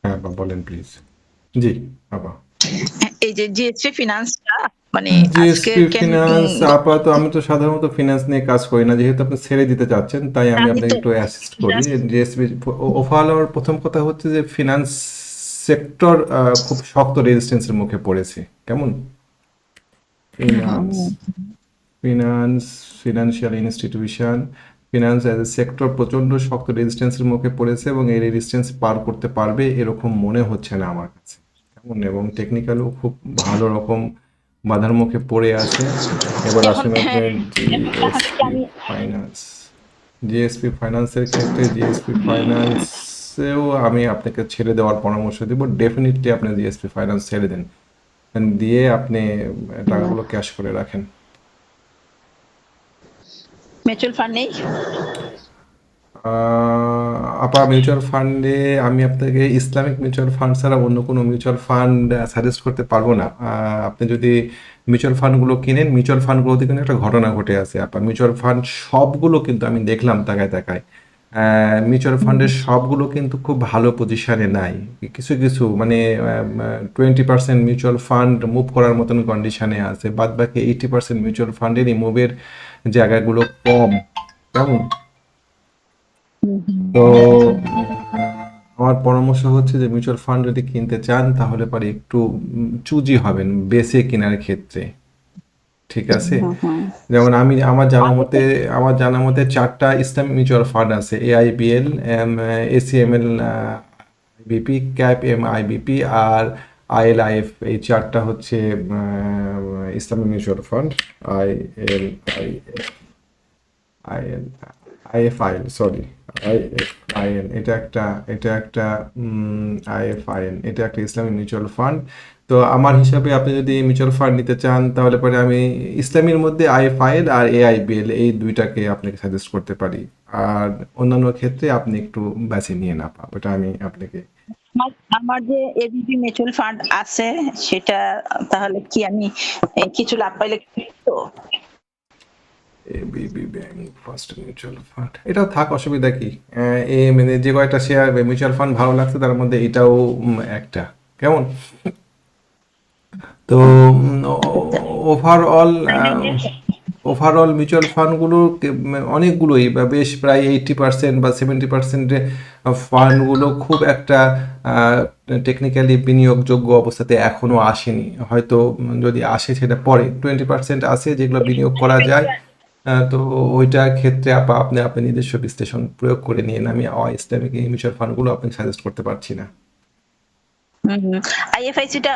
হ্যাঁ, বলেন প্লিজ। জি, বাবা। এই যে জিএসপি ফিনান্সটা মানে আজকে জিএসপি কেন ফিনান্স আপাতত আমি তো সাধারণত ফিনান্স নিয়ে কাজ করি না, যেহেতু আপনি ছেড়ে দিতে চাচ্ছেন তাই আমি আমি আপনাকে তো একটু অ্যাসিস্ট করি। just জিএসপি ওভারঅল প্রথম কথা হচ্ছে যে ফিনান্স সেক্টর খুব শক্ত রেজিস্ট্যান্সের মুখে পড়েছে। কেমন? Finance, finance, financial institution, finance as a sector প্রচণ্ড শক্ত রেজিস্ট্যান্সের মুখে পড়েছে এবং এই রেজিস্ট্যান্স পার করতে পারবে এরকম মনে হচ্ছে না আমার কাছে। কেমন? এবং টেকনিক্যালও খুব ভালো রকম বাধার মুখে পড়ে আছে। এবার এখন আসুন হ্যাঁ আপনার এখন তাহলে কি জিএসপি আমি ফাইন্যান্স। জিএসপি ফাইন্যান্সের ক্ষেত্রে জিএসপি ফাইন্যান্সেও আমি আপনাকে ছেড়ে দেওয়ার পরামর্শ দেব। ডেফিনিটলি আপনি জিএসপি ফাইন্যান্স ছেড়ে দিন, দিয়ে আপনি টাকাগুলো ক্যাশ করে রাখেন। মিউচুয়াল ফান্ড নেই? আপা, মিউচুয়াল ফান্ডে আমি আপনাকে ইসলামিক মিউচুয়াল ফান্ড ছাড়া অন্য কোনো মিউচুয়াল ফান্ড সাজেস্ট করতে পারবো না। আপনি যদি মিউচুয়াল ফান্ডগুলো কিনেন, মিউচুয়াল ফান্ডগুলোতে কিন্তু একটা ঘটনা ঘটে আছে আপা। মিউচুয়াল ফান্ড সবগুলো কিন্তু আমি দেখলাম তাকায় তাকায়, মিউচুয়াল ফান্ডের সবগুলো কিন্তু খুব ভালো পজিশনে নাই। কিছু কিছু মানে 20% মিউচুয়াল ফান্ড মুভ করার মতন কন্ডিশনে আছে, বাদ বাকি 80% মিউচুয়াল ফান্ডেরই মুভের জায়গাগুলো কম। কেমন? তো আমার পরামর্শ হচ্ছে যে মিউচুয়াল ফান্ড যদি কিনতে চান তাহলে পরে একটু চুজি হবেন বেছে কেনার ক্ষেত্রে। ঠিক আছে? যেমন আমি আমার জানা মতে 4টা ইসলামিক মিউচুয়াল ফান্ড আছে: AIBL, ACML BP, cap M IBP আর আইএলআইএফ। এই 4টা হচ্ছে Islamic mutual fund. IL IL IFIL, sorry, IFIN, এটা একটা আইএফআইএন, এটা একটা ইসলামী মিউচুয়াল ফান্ড। তো আমার হিসাবে আপনি যদি মিউচুয়াল ফান্ড নিতে চান তাহলে পরে আমি ইসলামীর মধ্যে আইএফআইএল আর এআইবিএল এই দুইটাকে আপনাকে সাজেস্ট করতে পারি। আর অন্যান্য ক্ষেত্রে আপনি একটু বেছে নিয়ে না পাবো, এটা আমি আপনাকে। আমার আমার যে এবিপি মিউচুয়াল ফান্ড আছে সেটা তাহলে কি আমি কিছু লাভ পাইলে তো ABB bank first mutual fund, এটা থাক, অসুবিধা কি? মানে যে কয়টা শেয়ার মিউচুয়াল ফান্ড ভালো লাগছে তার মধ্যে এটাও একটা। কেমন? তো ওভারঅল তাইলে যে ওভারঅল মিউচুয়াল ফান্ডগুলো অনেকগুলোই বা বেশ প্রায় 80% বা 70% ফান্ডগুলো খুব একটা টেকনিক্যালি বিনিয়োগযোগ্য অবস্থাতে এখনো আসেনি। হয়তো যদি আসে সেটা পরে 20% আছে যেগুলো বিনিয়োগ করা যায়। তো ওইটার ক্ষেত্রে আপনি আপনি নিজস্ব বিশ্লেষণ প্রয়োগ করে নিন। আমি ইসলামিক এই মিউচুয়াল ফান্ডগুলো আপনাকে সাজেস্ট করতে পারছি না। আইএফআইসি টা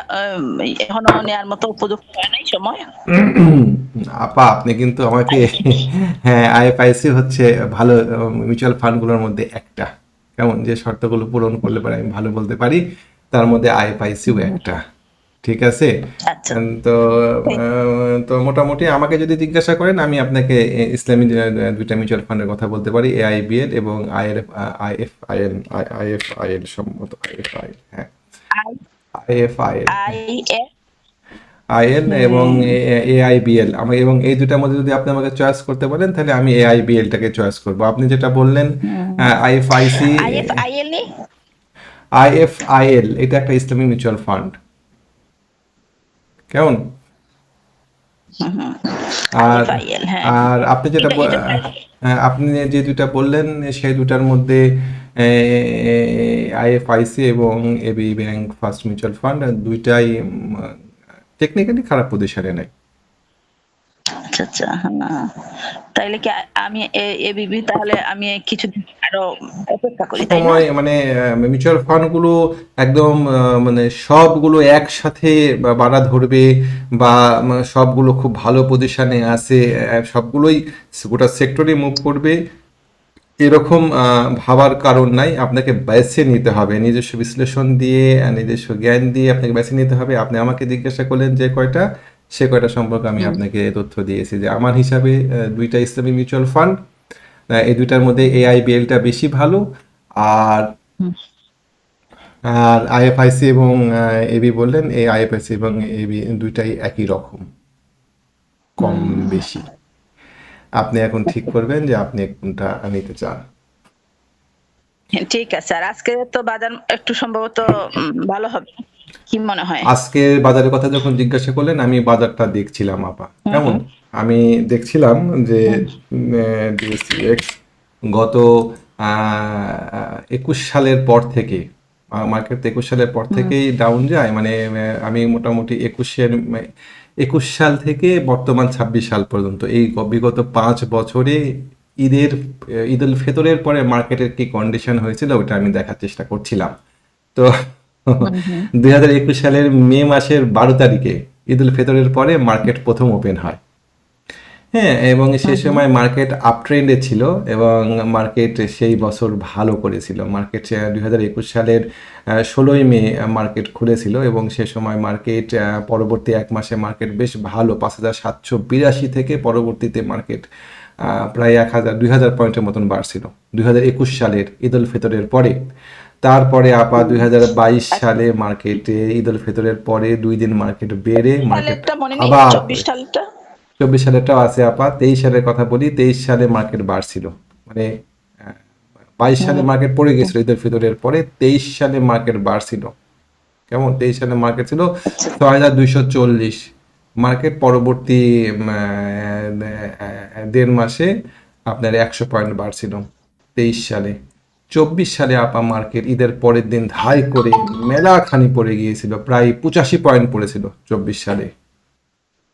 এখনো নেয়ার মতো উপযুক্ত হয় নাই সময়? আপা, আপনি কিন্তু আমাকে হ্যাঁ, আইএফআইসি হচ্ছে ভালো মিউচুয়াল ফান্ডগুলোর মধ্যে একটা। কেমন? যে শর্তগুলো পূরণ করলে পরে আমি ভালো বলতে পারি, তার মধ্যে আইএফআইসিও একটা। ঠিক আছে? আচ্ছা। তো তো মোটামুটি আমাকে যদি জিজ্ঞাসা করেন আমি আপনাকে ইসলামী দুইটা মিউচুয়াল ফান্ডের কথা বলতে পারি: এআইবিএল এবং আইএফআইএল। আইএফআইএল সম্ভবত, আইএফআইএল, হ্যাঁ, I IFIL, I F in এবং এআইবিএল। আমি এবং এই দুটার মধ্যে যদি আপনি আমাকে চয়েস করতে বলেন তাহলে আমি এআইবিএলটাকে চয়েস করব। আপনি যেটা বললেন আইএফআইসি, আইএফআইএল নেই? আইএফআইএল এটা একটা ইসলামী মিউচুয়াল ফান্ড। কেমন? আর আইএফআইএল হ্যাঁ। আর আপনি যেটা এটা এটা আপনি যে দুটা বললেন সেই দুটার মধ্যে আইএফআইসি এবং AB bank first mutual fund দুইটাই টেকনিক্যালি খারাপ পজিশনে নেই। আচ্ছা আচ্ছা হ্যাঁ। তাইলে কি আমি এবিবি তাহলে আমি কিছুদিন আরো অপেক্ষা করি তাই না? সময় মানে মিউচুয়াল ফান্ডগুলো একদম মানে সবগুলো একসাথে বাড়া ধরবে বা সবগুলো খুব ভালো পজিশনে আছে, সবগুলোই গোটা সেক্টরে মুভ করবে এরকম ভাবার কারণ নাই। আপনাকে বেছে নিতে হবে নিজস্ব বিশ্লেষণ দিয়ে, নিজস্ব জ্ঞান দিয়ে আপনাকে বেছে নিতে হবে। আপনি আমাকে জিজ্ঞাসা করলেন যে কয়টা, সে কয়টা সম্পর্কে আমি হুম, আপনাকে তথ্য দিয়েছি যে আমার হিসাবে দুইটা ইসলামী মিউচুয়াল ফান্ড, এই দুইটার মধ্যে এআইবিএলটা বেশি ভালো। আর হুম, আর আইএফআইসি এবং এবি বললেন, এই আইএফআইসি এবং এবি দুইটাই একই রকম, কম হুম। বেশি। আপনি এখন ঠিক করবেন যে আপনি কোনটা নিতে চান। হ্যাঁ, ঠিক আছে। আর আজকে তো বাজার একটু সম্ভবত ভালো হবে। কি মনে হয়? আজকে বাজারের কথা যখন জিজ্ঞাসা করলেন আমি বাজারটা দেখছিলাম আপা, হুম, কেমন? হুম, আমি দেখছিলাম যে হুম, ডিএসইএক্স গত 21 সালের পর থেকে মার্কেট 21 সালের পর হুম। থেকেই ডাউন যায়, মানে আমি মোটামুটি 21 সাল থেকে বর্তমান 26 সাল পর্যন্ত এই বিগত 5 বছরে ঈদ উল ফিতরের পরে মার্কেটের কি কন্ডিশন হয়েছিল ওটা আমি দেখার চেষ্টা করছিলাম। তো হুম, হুম। 2021 সালের মে মাসের 12 তারিখে ঈদ উল ফিতরের পরে মার্কেট প্রথম ওপেন হয়। হ্যাঁ, এবং সে হুম, হুম। সময় মার্কেট আপ ট্রেন্ডে ছিল এবং মার্কেট সেই বছর ভালো করেছিল। মার্কেট 2021 সালের 16ই মে মার্কেট খুলেছিল এবং সে সময় মার্কেট পরবর্তী 1 মাসে মার্কেট বেশ ভালো 5782 থেকে পরবর্তীতে মার্কেট প্রায় 2000 পয়েন্টের মতন বাড়ছিল 2021 সালের ঈদ উল ফিতরের পরে। তারপরে আপা হুম। 2022 সালে মার্কেটে ঈদ উল ফিতরের পরে 2 দিন মার্কেট বেড়ে মার্কেট সালেরটা মনে নেই? আবার 24 সালেরটা? 24 সালেরটাও আছে আপা। 23 সালের কথা বলি, 23 সালে মার্কেট বাড়ছিল, মানে 22 সালে হুম। মার্কেট পড়ে গেছিল ঈদ উল ফিতরের পরে, 23 সালে মার্কেট বাড়ছিল, কেমন? 23 সালে মার্কেট ছিল আচ্ছা। 6240। মার্কেট পরবর্তী 1.5 মাসে আপনার 100 পয়েন্ট বাড়ছিল 23 সালে। 24 সালে আপা মার্কেট ঈদের পরের দিন ধাই করে মেলাখানি পড়ে গিয়েছিল, প্রায় 85 পয়েন্ট পড়েছিল 24 সালে।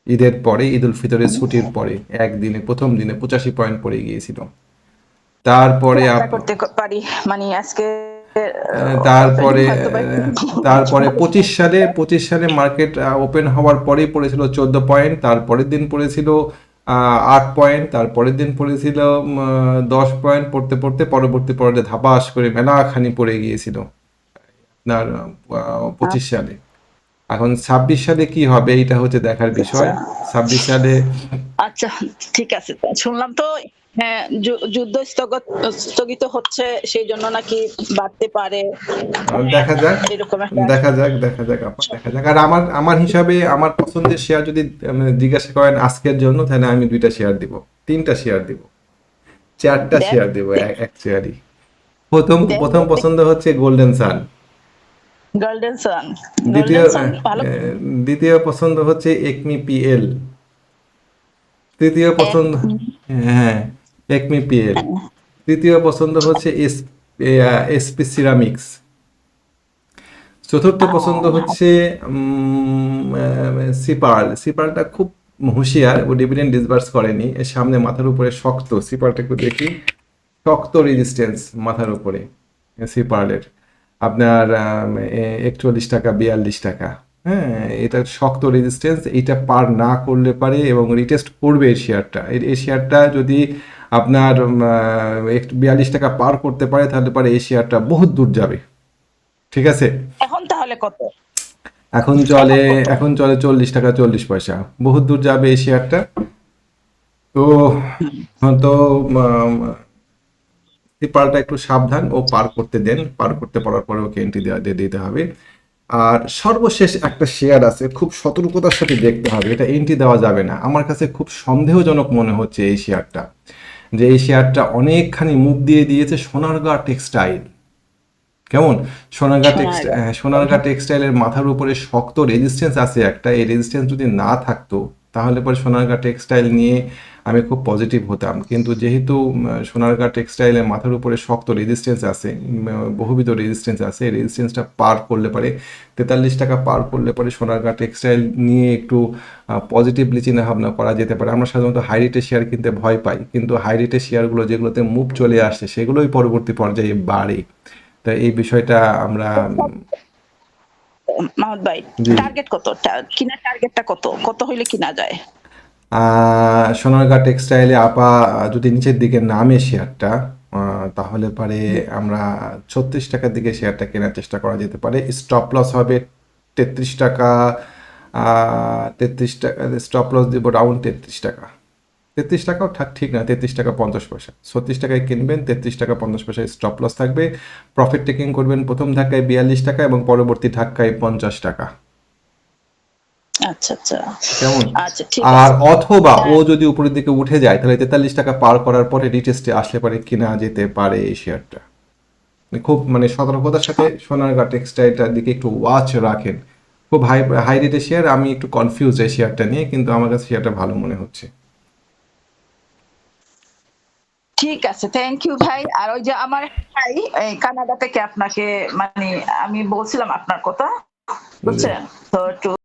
ঈদের পরে ঈদ উল ফিতরের ছুটির পরে একদিনে প্রথম দিনে 85 পয়েন্ট পড়ে গিয়েছিল। তারপরে আশা করতে পারি মানে আজকে ওপেনিং তারপরে হয়তোবা একটু তারপরে ভালো হবে। 25 সালে মার্কেট ওপেন হওয়ার পরেই পড়েছিল 14 পয়েন্ট, তারপরের দিন পড়েছিল 8 পয়েন্ট, তারপরের দিন পড়েছিল 10 পয়েন্ট, পড়তে পড়তে পরবর্তী পর্যায়ে ধাপাস করে মেলাখানি পড়ে গিয়েছিল আপনার 25 সালে। এখন 26 সালে কি হবে এটা হচ্ছে দেখার আচ্ছা, বিষয়। 26 সালে আচ্ছা, ঠিক আছে। শুনলাম তো হ্যাঁ, যুদ্ধ স্থগিত হচ্ছে সেই জন্য নাকি বাড়তে পারে। দেখা যাক, এরকম একটা দেখা যাক আপা, দেখা যাক। আর আমার আমার হিসাবে আমার পছন্দের শেয়ার যদি জিজ্ঞাসা করেন আজকের জন্য, তাহলে আমি 2টা শেয়ার দিব, 3টা শেয়ার দিব, 4টা শেয়ার দিব, দেন, এক শেয়ারই। প্রথম দেন, প্রথম পছন্দ হচ্ছে গোল্ডেন সান। গোল্ডেন সান। দ্বিতীয় গোল্ডেন সান ভালো। দ্বিতীয় পছন্দ হচ্ছে একমি পিএল। তৃতীয় এক পছন্দ, হ্যাঁ, একমি পিএল। তৃতীয় পছন্দ হচ্ছে এসপি সিরামিক্স। চতুর্থ পছন্দ হচ্ছে সিপার্ল। সিপার্লটা খুব হুঁশিয়ার, ও ডিভিডেন্ড ডিসবার্স করেনি, এর সামনে মাথার উপরে শক্ত, সিপার্লটা একটু দেখি, শক্ত রেজিস্ট্যান্স মাথার উপরে সিপার্লের আপনার 41 টাকা 42 টাকা। হ্যাঁ, এটা শক্ত রেজিস্ট্যান্স, এটা পার না করলে পারে এবং রিটেস্ট করবে এই শেয়ারটা, এই শেয়ারটা যদি আপনার 42 টাকা পার করতে পারে তাহলে পারে এই শেয়ারটা বহুত দূর যাবে, ঠিক আছে? এখন তাহলে কত? এখন চলে এখন কত? এখন চলে 40 টাকা 40 পয়সা, বহুত দূর যাবে এই শেয়ারটা। তো তো পারটা একটু সাবধান, ও পার করতে দেন, পার করতে পারার পরে ওকে এন্ট্রি দিয়ে দিতে হবে। আর সর্বশেষ একটা শেয়ার আছে, খুব সতর্কতার সাথে দেখতে হবে, এটা এন্ট্রি দেওয়া যাবে না। আমার কাছে খুব সন্দেহজনক মনে হচ্ছে এই শেয়ারটা, যে এই শেয়ারটা অনেকখানি মুভ দিয়ে দিয়েছে সোনারগাঁ টেক্সটাইল। কেমন? সোনারগাঁ। সোনারগাঁ টেক্সটাইলের মাথার উপরে শক্ত রেজিস্ট্যান্স আছে একটা, এই রেজিস্ট্যান্স যদি না থাকতো তাহলে পরে সোনারগাঁ টেক্সটাইল নিয়ে আমি খুব পজিটিভ হতাম, কিন্তু যেহেতু সোনারগাঁ টেক্সটাইলের মাথার উপরে শক্ত রেজিস্ট্যান্স আছে, বহুবিধ রেজিস্ট্যান্স আছে, এই রেজিস্ট্যান্সটা পার করলে পারে 43 টাকা পার করলে পরে সোনারগাঁ টেক্সটাইল নিয়ে একটু পজিটিভলি চিন্তা ভাবনা করা যেতে পারে। আমরা সাধারণত হাই রেটের শেয়ার কিনতে ভয় পাই, কিন্তু হাই রেটের শেয়ারগুলো যেগুলোতে মুভ চলে আসছে সেগুলোই পরবর্তী পর্যায়ে বাড়ে। তা এই বিষয়টা আমরা মাহমুদ ভাই, জি। টার্গেট কত? কিনার টার্গেটটা কত? কত হইলে কিনা যায়? সোনারগাঁ টেক্সটাইলে আপা যদি নিচের দিকে নামে শেয়ারটা, তাহলে পারে আমরা 36 টাকার দিকে শেয়ারটা কেনার চেষ্টা করা যেতে পারে। স্টপ লস হবে 33 টাকা, 33 টাকা স্টপ লস দিব, রাউন্ড 33 টাকা। 33 টাকাও ঠিক না, 33 টাকা 50 পয়সা। 36 টাকায় কিনবেন, 33 টাকা 50 পয়সায় স্টপ লস থাকবে। প্রফিট টেকিং করবেন প্রথম ধাক্কায় 42 টাকা এবং পরবর্তী ধাক্কায় 50 টাকা। আচ্ছা, আচ্ছা। কেমন? আচ্ছা, ঠিক আর আছে। অথবা ও হ্যাঁ, যদি উপরের দিকে উঠে যায় তাহলে 43 টাকা পার করার পরে রিটেস্টে আসলে পারে কিনা যেতে পারে এই শেয়ারটা। খুব মানে সতর্কতার সাথে সোনারগাঁ টেক্সটাইলটার দিকে একটু ওয়াচ রাখেন। খুব হাই হাই রেটের শেয়ার, আমি একটু কনফিউজ এই শেয়ারটা নিয়ে, কিন্তু আমার কাছে শেয়ারটা ভালো মনে হচ্ছে। ঠিক আছে, থ্যাংক ইউ ভাই। আর ওই যে আমার ভাই এই কানাডা থেকে আপনাকে মানে আমি বলছিলাম আপনার কথা, জি। বুঝছেন? তো একটু